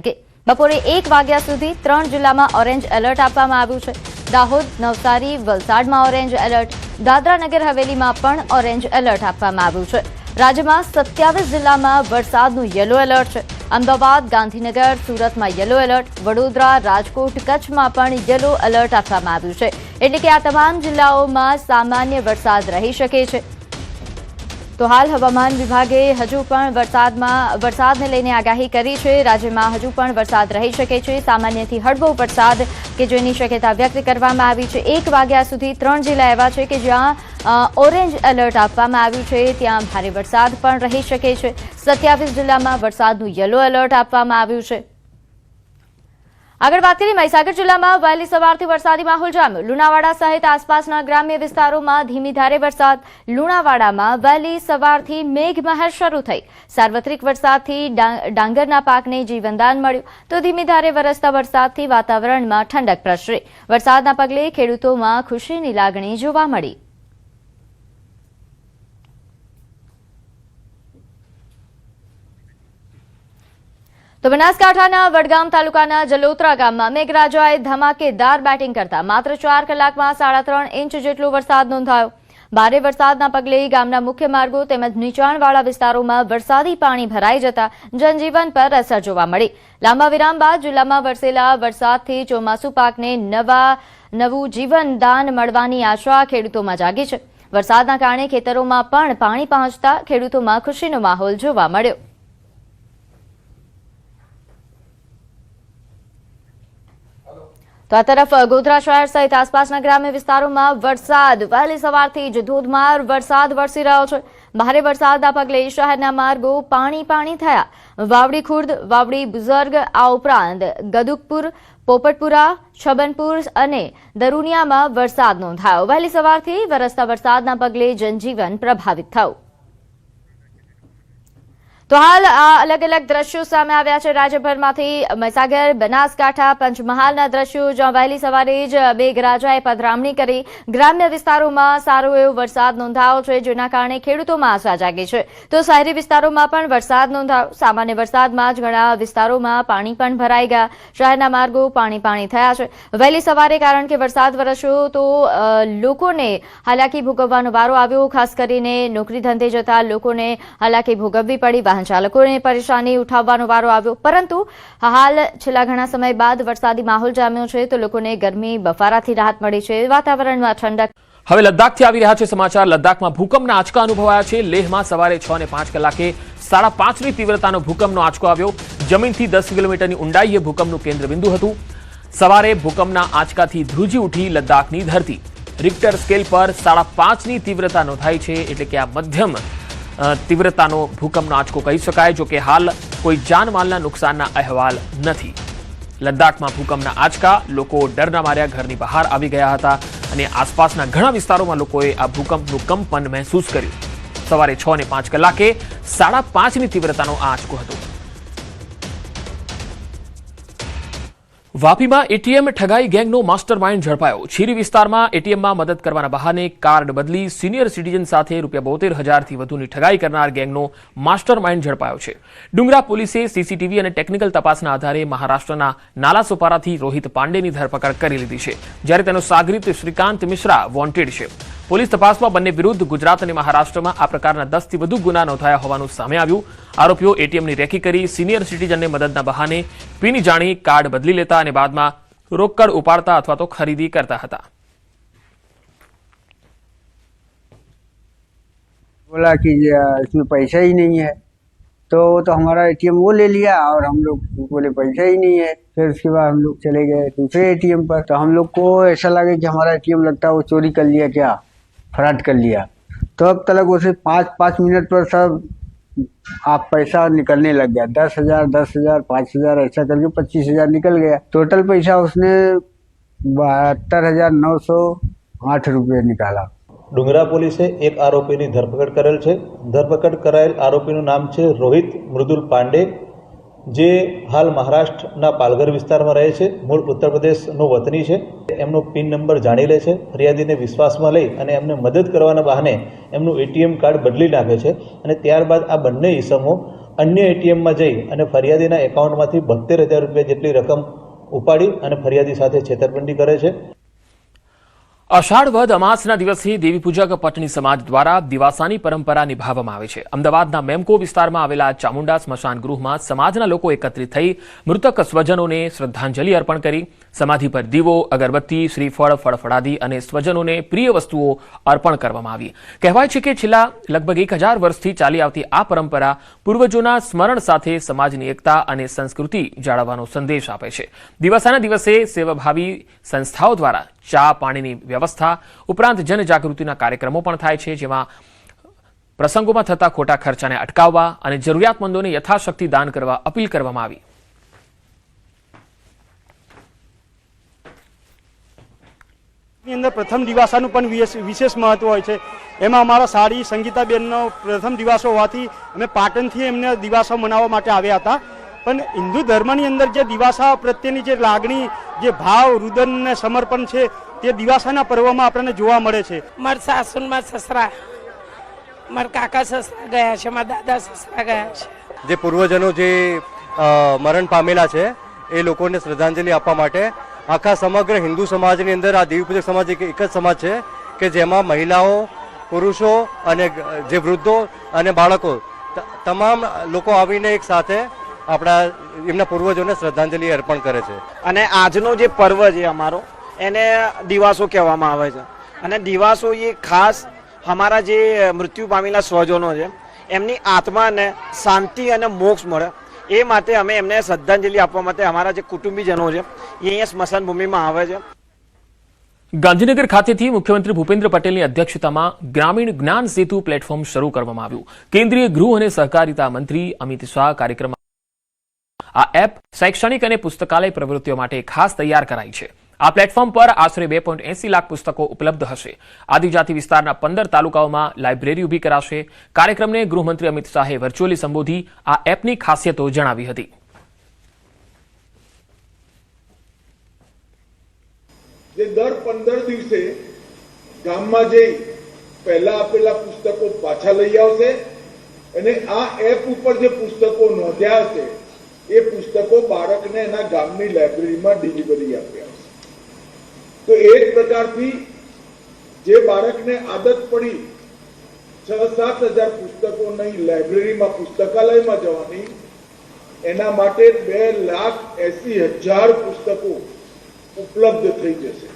કે બપોરે 1 વાગ્યા સુધી 3 જિલ્લામાં ઓરેન્જ એલર્ટ આપવામાં આવ્યું છે। દાહોદ, નવસારી, વલસાડમાં ઓરેન્જ એલર્ટ, દાદરા નગર હવેલીમાં પણ ઓરેન્જ એલર્ટ આપવામાં આવ્યું છે। રાજ્યમાં 27 જિલ્લામાં વરસાદનું યલો એલર્ટ છે। અમદાવાદ, ગાંધીનગર, સુરતમાં યલો એલર્ટ, વડોદરા, રાજકોટ, કચ્છમાં પણ યલો એલર્ટ આપવામાં આવ્યું છે। એટલે કે આ તમામ જિલ્લાઓમાં સામાન્ય વરસાદ રહી શકે છે। તો હાલ હવામાન વિભાગે હજુ પણ વરસાદને લઈને આગાહી કરી છે। રાજ્યમાં હજુ પણ વરસાદ રહી શકે છે। સામાન્યથી હળવો વરસાદ કે જેની શક્યતા વ્યક્ત કરવામાં આવી છે। 1 વાગ્યા સુધી 3 જિલ્લા એવા છે કે જ્યાં ઓરેન્જ એલર્ટ આપવામાં આવ્યું છે, ત્યાં ભારે વરસાદ પણ રહી શકે છે। 27 જિલ્લામાં વરસાદનું યલો એલર્ટ આપવામાં આવ્યું છે। આગળ વાત કરીએ, મહીસાગર જિલ્લામાં વહેલી સવારથી વરસાદી માહોલ જામ્યો। લુણાવાડા સહિત આસપાસના ગ્રામ્ય વિસ્તારોમાં ધીમી ધારે વરસાદ। લુણાવાડામાં વહેલી સવારથી મેઘમહેર શરૂ થઈ। સાર્વત્રિક વરસાદથી ડાંગરના પાકને જીવનદાન મળ્યું, તો ધીમી ધારે વરસતા વરસાદથી વાતાવરણમાં ઠંડક પ્રસરી। વરસાદના પગલે ખેડૂતોમાં ખુશીની લાગણી જોવા મળી। તો બનાસકાંઠાના વડગામ તાલુકાના જલોત્રા ગામમાં મેઘરાજાએ ધમાકેદાર બેટિંગ કરતા માત્ર 4 કલાકમાં 3.5 ઇંચ જેટલો વરસાદ નોંધાયો। ભારે વરસાદના પગલે ગામના મુખ્ય માર્ગો તેમજ નીચાણવાળા વિસ્તારોમાં વરસાદી પાણી ભરાઈ જતા જનજીવન પર અસર જોવા મળી। લાંબા વિરામ બાદ જિલ્લામાં વરસેલા વરસાદથી ચોમાસુ પાકને નવું જીવનદાન મળવાની આશા ખેડૂતોમાં જાગી છે। વરસાદના કારણે ખેતરોમાં પણ પાણી પહોંચતા ખેડૂતોમાં ખુશીનો માહોલ જોવા મળ્યો। તો આ તરફ ગોધરા શહેર સહિત આસપાસના ગ્રામ્ય વિસ્તારોમાં વરસાદ વહેલી સવારથી જ ધોધમાર વરસાદ વરસી રહ્યો છે। ભારે વરસાદના પગલે શહેરના માર્ગો પાણી થયા। વાવડી ખુર્દ, વાવડી બુઝર્ગ, આ ઉપરાંત ગદુકપુર, પોપટપુરા, છબનપુર અને દરુનિયામાં વરસાદ નોંધાયો। વહેલી સવારથી વરસતા વરસાદના પગલે જનજીવન પ્રભાવિત થયું। તો હાલ આ અલગ અલગ દ્રશ્યો સામે આવ્યા છે રાજ્યભરમાંથી। મહીસાગર, બનાસકાંઠા, પંચમહાલના દ્રશ્યો, જ્યાં વહેલી સવારે જ મેઘરાજાએ પધરામણી કરી। ગ્રામ્ય વિસ્તારોમાં સારો એવો વરસાદ નોંધાયો છે, જેના કારણે ખેડૂતોમાં આશા જાગી છે। તો શહેરી વિસ્તારોમાં પણ વરસાદ નોંધાયો। સામાન્ય વરસાદમાં જ ઘણા વિસ્તારોમાં પાણી પણ ભરાઈ ગયા। શહેરના માર્ગો પાણી થયા છે। વહેલી સવારે કારણ કે વરસાદ વરસ્યો તો લોકોને હાલાકી ભોગવવાનો વારો આવ્યો। ખાસ કરીને નોકરી ધંધે જતા લોકોને હાલાકી ભોગવવી પડી। વાહન ચાલકોને પરેશાની ઉઠાવવાનો વારો આવ્યો। પરંતુ હાલ છેલ્લા ઘણા સમય બાદ વરસાદી માહોલ જામ્યો છે, તો લોકોને ગરમી બફારાથી રાહત મળી છે। વાતાવરણમાં ઠંડક। હવે લદ્દાખથી આવી રહ્યા છે સમાચાર। લદ્દાખમાં ભૂકંપના આંચકા અનુભવાયા છે। લેહમાં સવારે 6:05 કલાકે 5.5ની તીવ્રતાનો ભૂકંપનો આંચકો આવ્યો। જમીનથી 10 કિલોમીટરની ઊંડાઈએ ભૂકંપનું કેન્દ્રબિંદુ હતું। સવારે ભૂકંપના આંચકાથી ધ્રુજી ઉઠી લદ્દાખની ધરતી। રિક્ટર સ્કેલ પર 5.5ની તીવ્રતા નોંધાઈ છે, એટલે કે આ મધ્યમ તીવ્રતાનો ભૂકંપનો આંચકો કહી શકાય। જો કે હાલ કોઈ જાનમાલના નુકસાનના અહેવાલ નથી। લદ્દાખમાં ભૂકંપના આંચકા, લોકો ડરના માર્યા ઘરની બહાર આવી ગયા હતા અને આસપાસના ઘણા વિસ્તારોમાં લોકોએ આ ભૂકંપનું કંપન મહેસૂસ કર્યું। સવારે 6:05 કલાકે 5.5ની તીવ્રતાનો આ આંચકો હતો। વાપીમાં એટીએમ ઠગાઈ ગેંગનો માસ્ટર માઇન્ડ ઝડપાયો। છીરી વિસ્તારમાં એટીએમમાં મદદ કરવાના બહાને કાર્ડ બદલી સિનિયર સિટીઝન સાથે ₹72,000થી વધુની ઠગાઈ કરનાર ગેંગનો માસ્ટર માઇન્ડ ઝડપાયો છે। ડુંગરા પોલીસે સીસીટીવી અને ટેકનિકલ તપાસના આધારે મહારાષ્ટ્રના નાલાસોપારાથી રોહિત પાંડેની ધરપકડ કરી લીધી છે, જ્યારે તેનો સાગરીત શ્રીકાંત મિશ્રા વોન્ટેડ છે। પોલીસ તપાસમાં બંને વિરુદ્ધ ગુજરાત અને મહારાષ્ટ્રમાં આ પ્રકારના 10થી વધુ ગુના નોંધાયા હોવાનું સામે આવ્યું। આરોપીઓ એટીએમની રેકી કરી સિનિયર સિટીઝનને મદદના બહાને પીની જાણી કાર્ડ બદલી લેતા અને બાદમાં રોકડ ઉપાડતા અથવા તો ખરીદી કરતા હતા। बोला कि इसमें पैसा ही नहीं है, तो हमारा एटीएम वो ले लिया और हम लोग बोले पैसा ही नहीं है। फिर उसके बाद हम लोग चले गए दूसरे एटीएम पर, तो हम लोग को ऐसा लगा कि हमारा एटीएम लगता है वो चोरी कर लिया, क्या फ्रॉड कर लिया। तो अब तक उसे 5 मिनट पर सब आप पैसा निकलने लग गया। 10,000, 10,000, 5,000 ऐसा करके 25,000 निकल गया। टोटल पैसा उसने 72,908 रुपये निकाला। ડુંગરા પોલીસે એક આરોપીની ધરપકડ કરેલ છે। ધરપકડ કરાયેલ આરોપીનું નામ છે રોહિત મૃદુલ પાંડે, જે હાલ મહારાષ્ટ્રના પાલઘર વિસ્તારમાં રહે છે। મૂળ ઉત્તર પ્રદેશનો વતની છે। એમનો પિન નંબર જાણી લે છે। ફરિયાદીને વિશ્વાસમાં લઈ અને એમને મદદ કરવાના બહાને એમનું એટીએમ કાર્ડ બદલી નાખે છે અને ત્યારબાદ આ બંને ઈસમો અન્ય એટીએમમાં જઈ અને ફરિયાદીના એકાઉન્ટમાંથી 72,000 રૂપિયા જેટલી રકમ ઉપાડી અને ફરિયાદી સાથે છેતરપિંડી કરે છે. અષાઢ વદ અમાસના દિવસે દેવી પૂજક પટણી સમાજ દ્વારા દિવાસાની પરંપરા નિભાવવામાં આવે છે. અમદાવાદના મેમકો વિસ્તારમાં આવેલા ચામુંડા સ્મશાન ગૃહમાં સમાજના લોકો એકત્રિત થઈ મૃતક સ્વજનોને શ્રદ્ધાંજલિ અર્પણ કરી. સમાધિ પર દીવો, અગરબત્તી, શ્રીફળ, ફળફળાદી અને સ્વજનોને પ્રિય વસ્તુઓ અર્પણ કરવામાં આવી. કહેવાય છે કે છેલ્લા લગભગ 1000 વર્ષથી ચાલી આવતી આ પરંપરા પૂર્વજોના સ્મરણ સાથે સમાજની એકતા અને સંસ્કૃતિ જાળવવાનો સંદેશ આપે છે. દિવાસાના દિવસે સેવાભાવી સંસ્થાઓ દ્વારા ચા પાણીની વ્યવસ્થા ઉપરાંત જનજાગૃતિના કાર્યક્રમો પણ થાય છે, જેમાં પ્રસંગોમાં થતા ખોટા ખર્ચાને અટકાવવા અને જરૂરિયાતમંદોને યથાશક્તિ દાન કરવા અપીલ કરવામાં આવી. ની અંદર પ્રથમ દિવાસાનું પણ વિશેષ મહત્વ હોય છે. એમાં અમારા સાડી સંગીતાબેનનો પ્રથમ દિવાસો હોવાથી અમે પાટણથી એમને દિવાસો મનાવવા માટે આવ્યા હતા. પણ હિન્દુ ધર્મની અંદર જે દિવાસા પ્રત્યેની જે લાગણી, જે ભાવ, રુદન ને સમર્પણ છે તે દિવાસાના પર્વમાં આપણને જોવા મળે છે. મારા સાસુ મારા સસરા, મારા કાકા સસરા ગયા છે, મારા દાદા સસરા ગયા છે. જે પૂર્વજનો જે મરણ પામેલા છે એ લોકોને શ્રદ્ધાંજલિ આપવા માટે આખા સમગ્ર હિન્દુ સમાજની અંદર આ દેવી પૂજક સમાજ એક જ સમાજ છે કે જેમાં મહિલાઓ, પુરુષો અને જે વૃદ્ધો અને બાળકો તમામ લોકો આવીને એક સાથે આપણા એમના પૂર્વજોને શ્રદ્ધાંજલિ અર્પણ કરે છે. અને આજનો જે પર્વ છે અમારો એને દિવાસો કહેવામાં આવે છે. અને દિવાસો એ ખાસ અમારા જે મૃત્યુ પામેલા સ્વજનો છે એમની આત્માને શાંતિ અને મોક્ષ મળે એ માટે અમે એમને શ્રદ્ધાંજલિ આપવા માટે અમારા જે કુટુંબીજનો છે એ અહીંયા સ્મશાન ભૂમિમાં આવે છે. ગાંધીનગર ખાતેથી મુખ્યમંત્રી ભૂપેન્દ્ર પટેલની અધ્યક્ષતામાં ગ્રામીણ જ્ઞાન સેતુ પ્લેટફોર્મ શરૂ કરવામાં આવ્યું. કેન્દ્રીય ગૃહ અને સહકારિતા મંત્રી અમિત શાહ કાર્યક્રમમાં આ એપ શૈક્ષણિક અને પુસ્તકાલય પ્રવૃત્તિઓ માટે ખાસ તૈયાર કરાઈ છે. આ પ્લેટફોર્મ પર આશરે 2.80 લાખ પુસ્તકો ઉપલબ્ધ હશે. આદિજાતિ વિસ્તારના 15 તાલુકાઓમાં લાઇબ્રેરી ઊભી કરાશે. કાર્યક્રમને ગૃહમંત્રી અમિત શાહે વર્ચ્યુઅલી સંબોધી આ એપની ખાસિયતો જણાવી હતી. જે દર 15 દિવસે ગામમાં જઈ પહેલા આપેલા પુસ્તકો પાછા લઈ આવશે અને આ એપ ઉપર જે પુસ્તકો નોંધ્યા હશે એ પુસ્તકો બાળકને એના ગામની લાઇબ્રેરીમાં ડિલિવરી આપી આવશે. તો એક પ્રકારથી જે બાળકને આદત પડી 6-7 હજાર પુસ્તકોની લાઇબ્રેરીમાં પુસ્તકાલયમાં જવાની એના માટે 2,80,000 પુસ્તકો ઉપલબ્ધ થઈ જશે.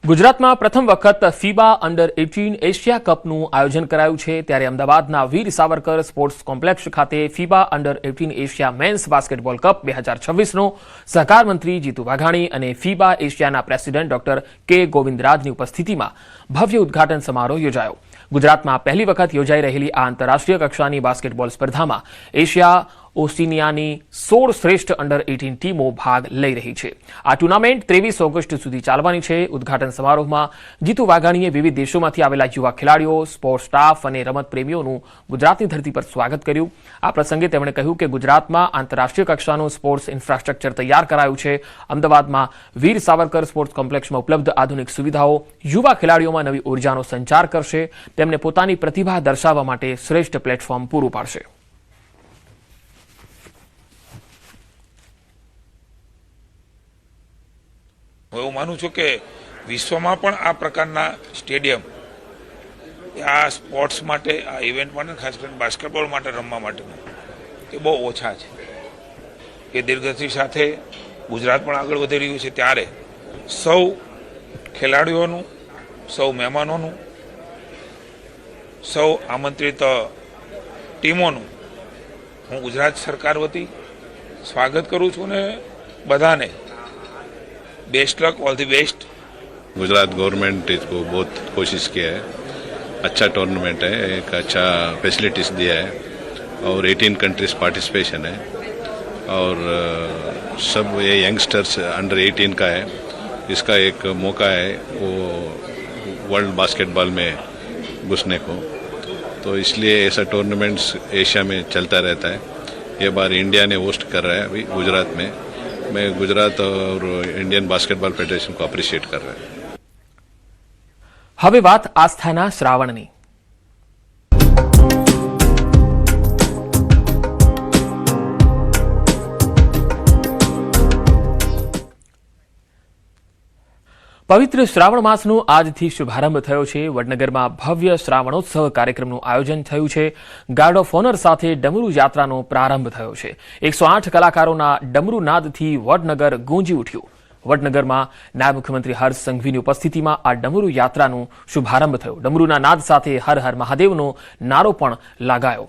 ગુજરાતમાં પ્રથમ વખત ફીબા અંડર 18 એશિયા કપનું આયોજન કરાયું છે. ત્યારે અમદાવાદના વીર સાવરકર સ્પોર્ટ્સ કોમ્પ્લેક્સ ખાતે FIBA under 18 Asia men's basketball cup 2026નો સહકાર મંત્રી જીતુ વાઘાણી અને ફીબા એશિયાના પ્રેસિડેન્ટ ડોક્ટર કે ગોવિંદરાજની ઉપસ્થિતિમાં ભવ્ય ઉદઘાટન સમારોહ યોજાયો. ગુજરાતમાં પહેલી વખત યોજાઈ રહેલી આ આંતરરાષ્ટ્રીય કક્ષાની બાસ્કેટબોલ સ્પર્ધામાં એશિયા ઓસિનિયાની 16 શ્રેષ્ઠ અંડર 18 ટીમો ભાગ લઈ રહી છે. આ ટુર્નામેન્ટ 23 ઓગસ્ટ સુધી ચાલવાની છે. ઉદઘાટન સમારોહમાં જીતુ વાઘાણીએ વિવિધ દેશોમાંથી આવેલા યુવા ખેલાડીઓ, સ્પોર્ટ્સ સ્ટાફ અને રમત પ્રેમીઓનું ગુજરાતની ધરતી પર સ્વાગત કર્યું. આ પ્રસંગે તેમણે કહ્યું કે ગુજરાતમાં આંતરરાષ્ટ્રીય કક્ષાનું સ્પોર્ટ્સ ઇન્ફ્રાસ્ટ્રક્ચર તૈયાર કરાયું છે. અમદાવાદમાં વીર સાવરકર સ્પોર્ટ્સ કોમ્પ્લેક્સમાં ઉપલબ્ધ આધુનિક સુવિધાઓ યુવા ખેલાડીઓમાં નવી ઉર્જાનો સંચાર કરશે. તેમને પોતાની પ્રતિભા દર્શાવવા માટે શ્રેષ્ઠ પ્લેટફોર્મ પૂરું પાડશે. હું એવું માનું છું કે વિશ્વમાં પણ આ પ્રકારના સ્ટેડિયમ આ સ્પોર્ટ્સ માટે, આ ઇવેન્ટ માટે, ખાસ કરીને બાસ્કેટબોલ માટે રમવા માટેનું એ બહુ ઓછા છે. એ દીર્ઘથી સાથે ગુજરાત પણ આગળ વધી રહ્યું છે. ત્યારે સૌ ખેલાડીઓનું, સૌ મહેમાનોનું, સૌ આમંત્રિત ટીમોનું હું ગુજરાત સરકાર વતી સ્વાગત કરું છું અને બધાને best luck, all the best. Gujarat government इसको बहुत कोशिश किया है. अच्छा टूर्नामेंट है, एक अच्छा फैसिलिटीज दिया है और 18 कंट्रीज पार्टिसिपेशन है और सब ये यंगस्टर्स अंडर 18 का है. इसका एक मौका है वो वर्ल्ड बास्केटबॉल में घुसने को. तो इसलिए ऐसा टूर्नामेंट्स एशिया में चलता रहता है. ये बार इंडिया ने होस्ट कर रहा है अभी गुजरात में. मैं गुजरात और इंडियन बास्केटबॉल फेडरेशन को अप्रिशिएट कर रहा है. હવે વાત આસ્થાના શ્રાવણની. પવિત્ર શ્રાવણ માસનો આજથી શુભારંભ થયો છે। વડનગરમાં ભવ્ય શ્રાવણોત્સવ કાર્યક્રમનું આયોજન થયું છે। ગાર્ડ ઓફ ઓનર સાથે ડમરૂ યાત્રાનો પ્રારંભ થયો છે। 108 કલાકારોના ડમરૂ નાદથી વડનગર ગુંજી ઉઠ્યું। વડનગરમાં નાયબ મુખ્યમંત્રી હર્ષ સંઘવીની ઉપસ્થિતિમાં આ ડમરૂ યાત્રાનો શુભારંભ થયો। ડમરૂના નાદ સાથે હર હર મહાદેવનો નારો પણ લાગાયો।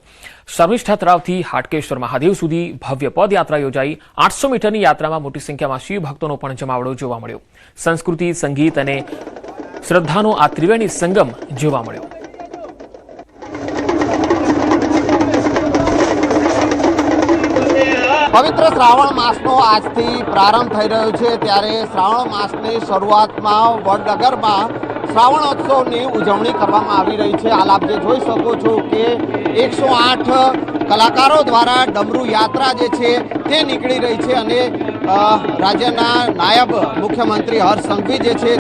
શર્મિષ્ઠા તળાવથી હાટકેશ્વર મહાદેવ સુધી ભવ્ય પદયાત્રા યોજાઈ। 800 મીટરની યાત્રામાં મોટી સંખ્યામાં શિવ ભક્તોનો પણ જમાવડો જોવા મળ્યો। સંસ્કૃતિ, સંગીત અને શ્રદ્ધાનો આ ત્રિવેણી સંગમ જોવા મળ્યો। પવિત્ર શ્રાવણ માસનો આજથી પ્રારંભ થઈ રહ્યો છે, ત્યારે શ્રાવણ માસની શરૂઆતમાં વડનગરમાં શ્રાવણોત્સવની ઉજવણી કરવામાં આવી રહી છે। હાલ આપ જે જોઈ શકો છો કે 108 કલાકારો દ્વારા ડમરૂ યાત્રા જે છે તે નીકળી રહી છે અને રાજ્યના નાયબ મુખ્યમંત્રી હર્ષ સંઘવી જે છે